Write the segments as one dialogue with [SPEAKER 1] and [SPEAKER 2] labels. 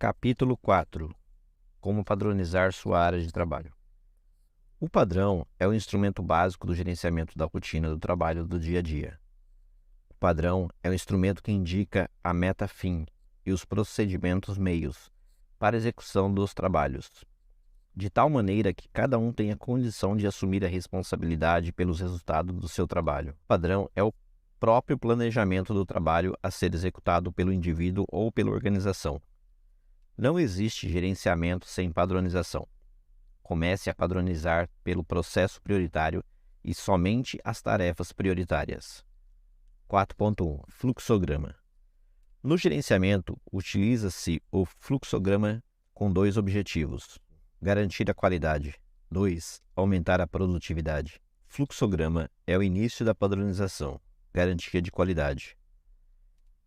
[SPEAKER 1] Capítulo 4. Como padronizar sua área de trabalho. O padrão é o instrumento básico do gerenciamento da rotina do trabalho do dia a dia. O padrão é o instrumento que indica a meta-fim e os procedimentos meios para a execução dos trabalhos, de tal maneira que cada um tenha condição de assumir a responsabilidade pelos resultados do seu trabalho. O padrão é o próprio planejamento do trabalho a ser executado pelo indivíduo ou pela organização. Não existe gerenciamento sem padronização. Comece a padronizar pelo processo prioritário e somente as tarefas prioritárias. 4.1. Fluxograma. No gerenciamento, utiliza-se o fluxograma com dois objetivos: garantir a qualidade. 2. Aumentar a produtividade. Fluxograma é o início da padronização, garantia de qualidade.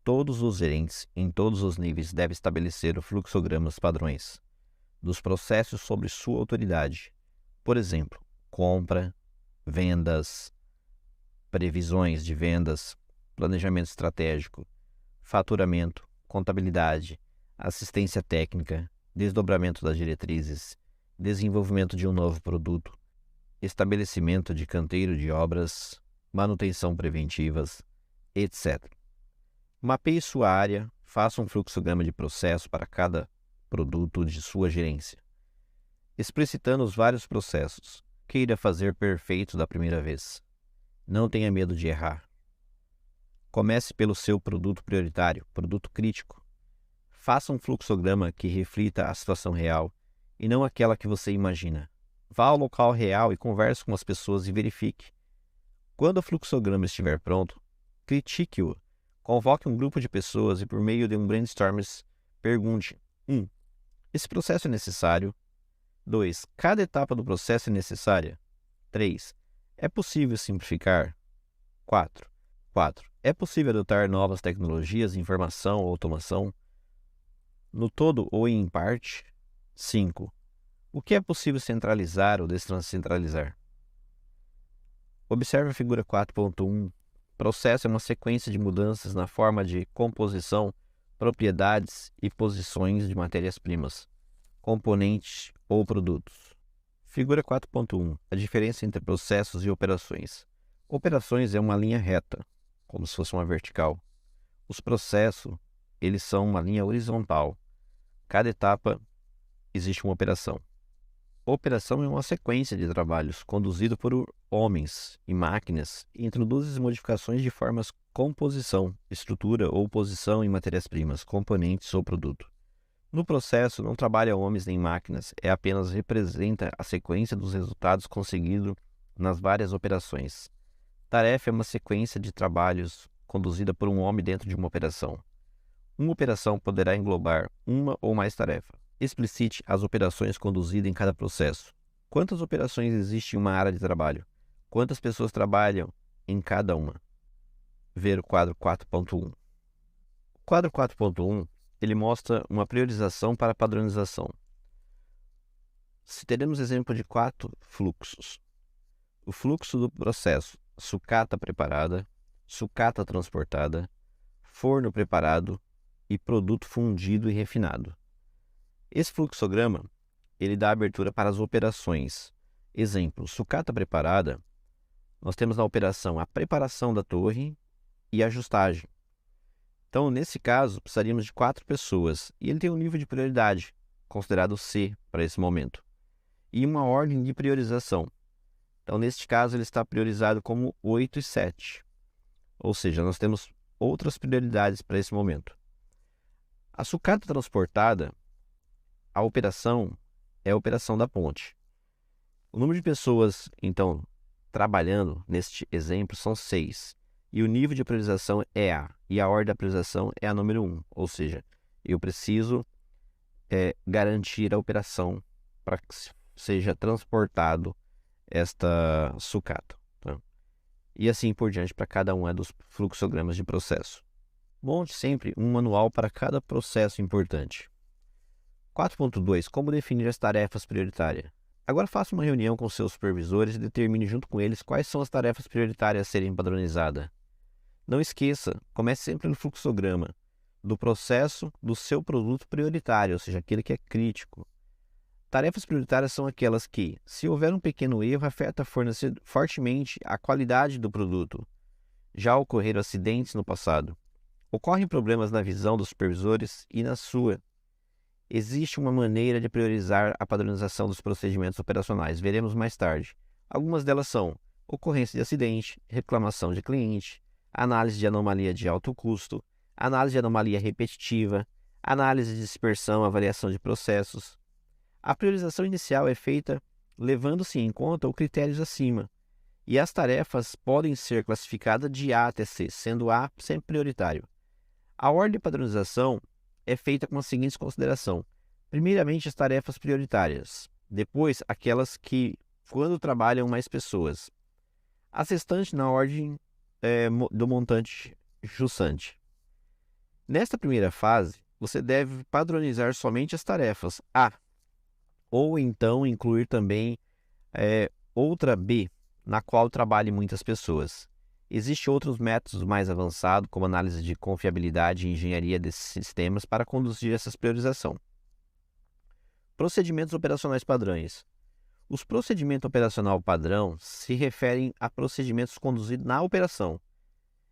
[SPEAKER 1] Todos os gerentes, em todos os níveis, devem estabelecer fluxogramas padrões dos processos sob sua autoridade. Por exemplo, compra, vendas, previsões de vendas, planejamento estratégico, faturamento, contabilidade, assistência técnica, desdobramento das diretrizes, desenvolvimento de um novo produto, estabelecimento de canteiro de obras, manutenção preventivas, etc. Mapeie sua área, faça um fluxograma de processo para cada produto de sua gerência, explicitando os vários processos. Queira fazer perfeito da primeira vez. Não tenha medo de errar. Comece pelo seu produto prioritário, produto crítico. Faça um fluxograma que reflita a situação real e não aquela que você imagina. Vá ao local real e converse com as pessoas e verifique. Quando o fluxograma estiver pronto, critique-o. Convoque um grupo de pessoas e, por meio de um brainstorm, pergunte: 1. Esse processo é necessário? 2. Cada etapa do processo é necessária? 3. É possível simplificar? 4. É possível adotar novas tecnologias, informação ou automação? No todo ou em parte? 5. O que é possível centralizar ou descentralizar? Observe a figura 4.1. Processo é uma sequência de mudanças na forma de composição, propriedades e posições de matérias-primas, componentes ou produtos. Figura 4.1. A diferença entre processos e operações. Operações é uma linha reta, como se fosse uma vertical. Os processos, eles são uma linha horizontal. Cada etapa existe uma operação. Operação é uma sequência de trabalhos conduzido por homens e máquinas e introduz modificações de formas composição, estrutura ou posição em matérias-primas, componentes ou produto. No processo, não trabalha homens nem máquinas, apenas representa a sequência dos resultados conseguidos nas várias operações. Tarefa é uma sequência de trabalhos conduzida por um homem dentro de uma operação. Uma operação poderá englobar uma ou mais tarefas. Explicite as operações conduzidas em cada processo. Quantas operações existem em uma área de trabalho? Quantas pessoas trabalham em cada uma? Ver o quadro 4.1. O quadro 4.1 ele mostra uma priorização para padronização. Se teremos exemplo de 4 fluxos. O fluxo do processo: sucata preparada, sucata transportada, forno preparado e produto fundido e refinado. Esse fluxograma, ele dá abertura para as operações. Exemplo, sucata preparada, nós temos na operação a preparação da torre e a ajustagem. Então, nesse caso, precisaríamos de 4 pessoas e ele tem um nível de prioridade, considerado C para esse momento, e uma ordem de priorização. Então, neste caso, ele está priorizado como 8 e 7, ou seja, nós temos outras prioridades para esse momento. A sucata transportada, a operação é a operação da ponte. O número de pessoas, então, trabalhando neste exemplo são 6. E o nível de priorização é A. E a ordem da priorização é a número 1. Ou seja, eu preciso garantir a operação para que seja transportado esta sucata. Tá? E assim por diante para cada um dos fluxogramas de processo. Monte sempre um manual para cada processo importante. 4.2. Como definir as tarefas prioritárias? Agora faça uma reunião com seus supervisores e determine junto com eles quais são as tarefas prioritárias a serem padronizadas. Não esqueça, comece sempre no fluxograma. do processo do seu produto prioritário, ou seja, aquele que é crítico. Tarefas prioritárias são aquelas que, se houver um pequeno erro, afeta fortemente a qualidade do produto. Já ocorreram acidentes no passado. Ocorrem problemas na visão dos supervisores e na sua. Existe uma maneira de priorizar a padronização dos procedimentos operacionais. Veremos mais tarde. Algumas delas são ocorrência de acidente, reclamação de cliente, análise de anomalia de alto custo, análise de anomalia repetitiva, análise de dispersão, avaliação de processos. A priorização inicial é feita levando-se em conta os critérios acima, e as tarefas podem ser classificadas de A até C, sendo A sempre prioritário. A ordem de padronização é feita com as seguintes considerações. Primeiramente, as tarefas prioritárias. Depois, aquelas que, quando trabalham mais pessoas. As restantes na ordem do montante jussante. Nesta primeira fase, você deve padronizar somente as tarefas A, ou então incluir também outra B, na qual trabalhem muitas pessoas. Existem outros métodos mais avançados, como análise de confiabilidade e engenharia desses sistemas, para conduzir essa priorização. Procedimentos operacionais padrões. Os procedimentos operacional padrão se referem a procedimentos conduzidos na operação,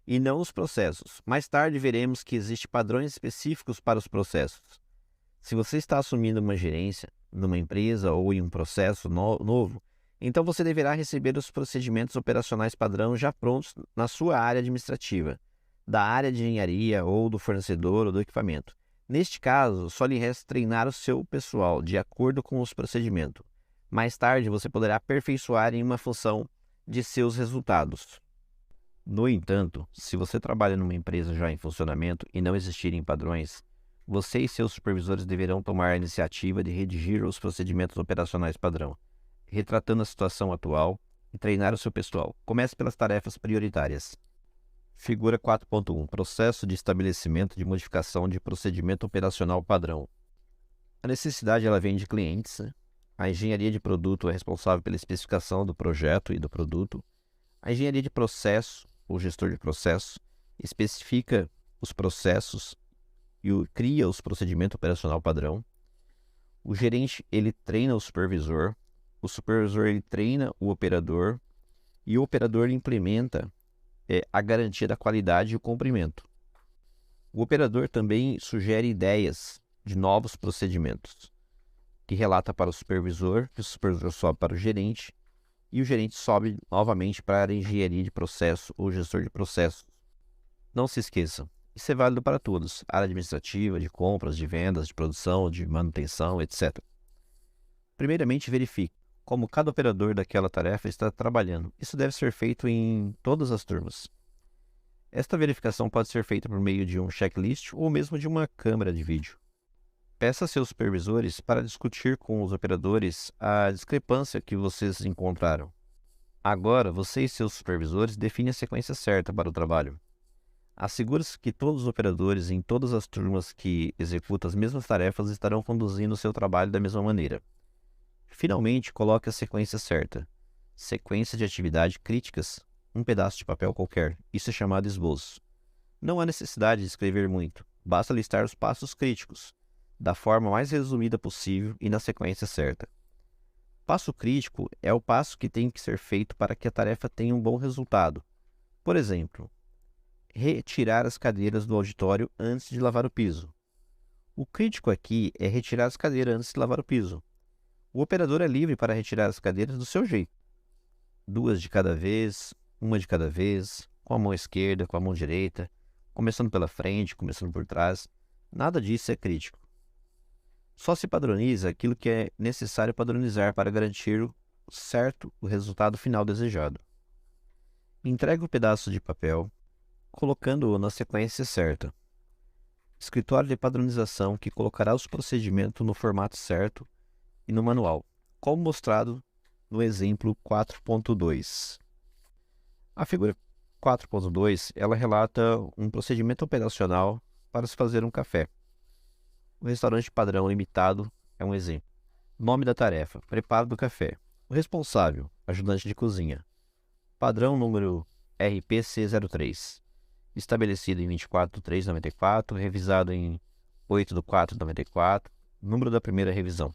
[SPEAKER 1] e não os processos. Mais tarde veremos que existem padrões específicos para os processos. Se você está assumindo uma gerência numa empresa ou em um processo novo, então você deverá receber os procedimentos operacionais padrão já prontos na sua área administrativa, da área de engenharia ou do fornecedor ou do equipamento. Neste caso, só lhe resta treinar o seu pessoal de acordo com os procedimentos. Mais tarde, você poderá aperfeiçoar em uma função de seus resultados. No entanto, se você trabalha numa empresa já em funcionamento e não existirem padrões, você e seus supervisores deverão tomar a iniciativa de redigir os procedimentos operacionais padrão, retratando a situação atual e treinar o seu pessoal. Comece pelas tarefas prioritárias. Figura 4.1. Processo de estabelecimento de modificação de procedimento operacional padrão. A necessidade ela vem de clientes. A engenharia de produto é responsável pela especificação do projeto e do produto. A engenharia de processo, ou gestor de processo, especifica os processos e cria os procedimentos operacional padrão. O gerente ele treina o supervisor ele treina o operador e o operador implementa a garantia da qualidade e o cumprimento. O operador também sugere ideias de novos procedimentos, que relata para o supervisor, que o supervisor sobe para o gerente e o gerente sobe novamente para a engenharia de processo ou gestor de processos. Não se esqueça, isso é válido para todos, área administrativa, de compras, de vendas, de produção, de manutenção, etc. Primeiramente, verifique como cada operador daquela tarefa está trabalhando. Isso deve ser feito em todas as turmas. Esta verificação pode ser feita por meio de um checklist ou mesmo de uma câmera de vídeo. Peça a seus supervisores para discutir com os operadores a discrepância que vocês encontraram. Agora, você e seus supervisores definem a sequência certa para o trabalho. Assegure-se que todos os operadores em todas as turmas que executam as mesmas tarefas estarão conduzindo o seu trabalho da mesma maneira. Finalmente, coloque a sequência certa. Sequência de atividades críticas, um pedaço de papel qualquer. Isso é chamado esboço. Não há necessidade de escrever muito. Basta listar os passos críticos, da forma mais resumida possível e na sequência certa. Passo crítico é o passo que tem que ser feito para que a tarefa tenha um bom resultado. Por exemplo, retirar as cadeiras do auditório antes de lavar o piso. O crítico aqui é retirar as cadeiras antes de lavar o piso. O operador é livre para retirar as cadeiras do seu jeito. 2 de cada vez, 1 de cada vez, com a mão esquerda, com a mão direita, começando pela frente, começando por trás. Nada disso é crítico. Só se padroniza aquilo que é necessário padronizar para garantir o resultado final desejado. Entregue o pedaço de papel, colocando-o na sequência certa. Escritório de padronização que colocará os procedimentos no formato certo e no manual, como mostrado no exemplo 4.2. A figura 4.2 ela relata um procedimento operacional para se fazer um café. O restaurante padrão limitado é um exemplo. Nome da tarefa: preparo do café. O responsável: ajudante de cozinha. Padrão número RPC03. estabelecido em 24/3/94, revisado em 8/4/94, número da primeira revisão.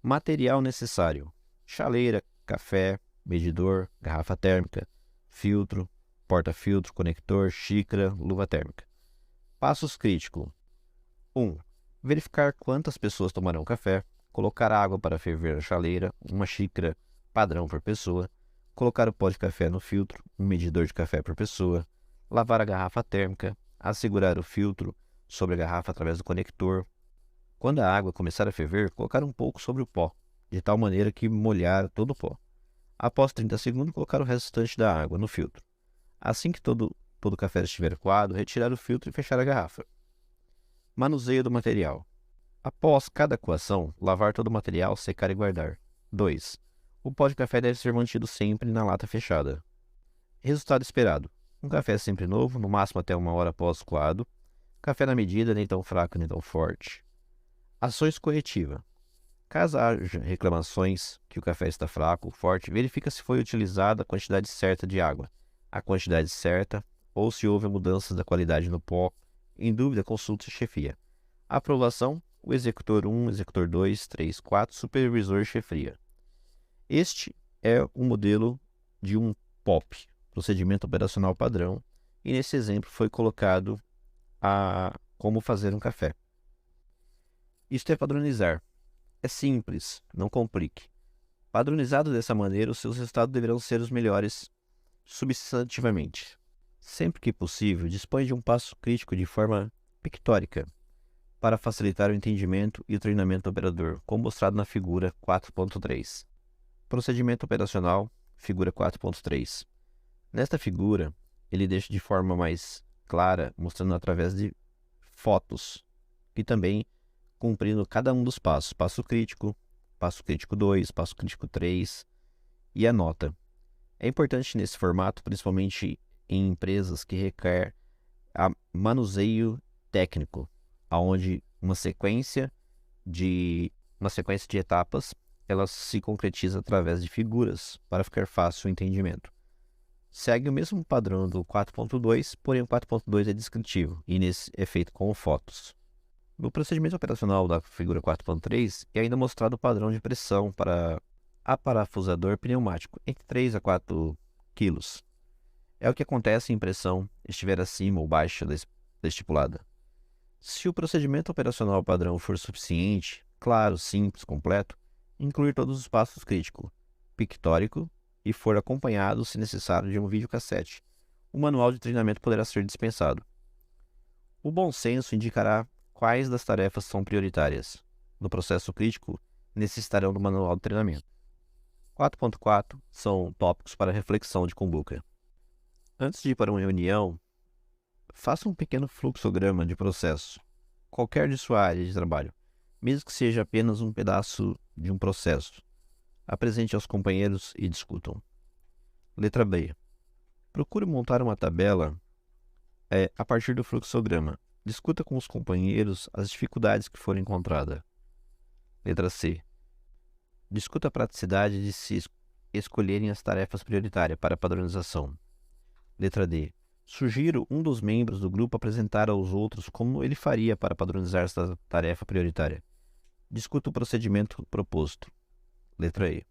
[SPEAKER 1] Material necessário: chaleira, café, medidor, garrafa térmica, filtro, porta-filtro, conector, xícara, luva térmica. Passos críticos: 1. Verificar quantas pessoas tomarão café, colocar água para ferver a chaleira, uma xícara padrão por pessoa, colocar o pó de café no filtro, um medidor de café por pessoa, lavar a garrafa térmica, assegurar o filtro sobre a garrafa através do conector. Quando a água começar a ferver, colocar um pouco sobre o pó, de tal maneira que molhar todo o pó. Após 30 segundos, colocar o restante da água no filtro. Assim que todo o café estiver coado, retirar o filtro e fechar a garrafa. Manuseio do material. Após cada coação, lavar todo o material, secar e guardar. 2. O pó de café deve ser mantido sempre na lata fechada. Resultado esperado: um café sempre novo, no máximo até 1 hora após coado. Café na medida, nem tão fraco nem tão forte. Ações corretivas. Caso haja reclamações que o café está fraco ou forte, verifica se foi utilizada a quantidade certa de água, a quantidade certa, ou se houve mudanças da qualidade no pó. Em dúvida, consulte a chefia. Aprovação: o executor 1, executor 2, 3, 4, supervisor chefia. Este é o modelo de um POP, procedimento operacional padrão, e nesse exemplo foi colocado como fazer um café. Isto é padronizar. É simples, não complique. Padronizado dessa maneira, os seus resultados deverão ser os melhores substantivamente. Sempre que possível, dispõe de um passo crítico de forma pictórica para facilitar o entendimento e o treinamento do operador, como mostrado na figura 4.3. Procedimento operacional, figura 4.3. Nesta figura, ele deixa de forma mais clara, mostrando através de fotos, e também cumprindo cada um dos passos: passo crítico 2, passo crítico 3 e a nota. É importante nesse formato, principalmente em empresas que requer manuseio técnico, onde uma sequência de etapas ela se concretiza através de figuras para ficar fácil o entendimento. Segue o mesmo padrão do 4.2, porém o 4.2 é descritivo e nesse é feito com fotos. No procedimento operacional da figura 4.3 é ainda mostrado o padrão de pressão para aparafusador pneumático, entre 3 a 4 kg. É o que acontece em pressão estiver acima ou baixa da estipulada. Se o procedimento operacional padrão for suficiente, claro, simples, completo, incluir todos os passos críticos, pictórico, e for acompanhado, se necessário, de um videocassete, o manual de treinamento poderá ser dispensado. O bom senso indicará quais das tarefas são prioritárias. No processo crítico, necessitarão do manual de treinamento. 4.4 são tópicos para reflexão de cumbuca. Antes de ir para uma reunião, faça um pequeno fluxograma de processo, qualquer de sua área de trabalho, mesmo que seja apenas um pedaço de um processo. Apresente aos companheiros e discutam. Letra B. Procure montar uma tabela a partir do fluxograma. Discuta com os companheiros as dificuldades que foram encontradas. Letra C. Discuta a praticidade de se escolherem as tarefas prioritárias para a padronização. Letra D. Sugira um dos membros do grupo apresentar aos outros como ele faria para padronizar esta tarefa prioritária. Discuta o procedimento proposto. Letra E.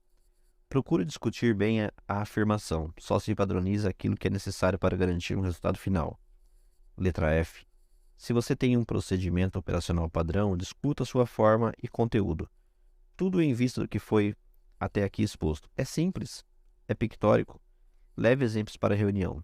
[SPEAKER 1] Procure discutir bem a afirmação. Só se padroniza aquilo que é necessário para garantir um resultado final. Letra F. Se você tem um procedimento operacional padrão, discuta sua forma e conteúdo. Tudo em vista do que foi até aqui exposto. É simples, é pictórico. Leve exemplos para a reunião.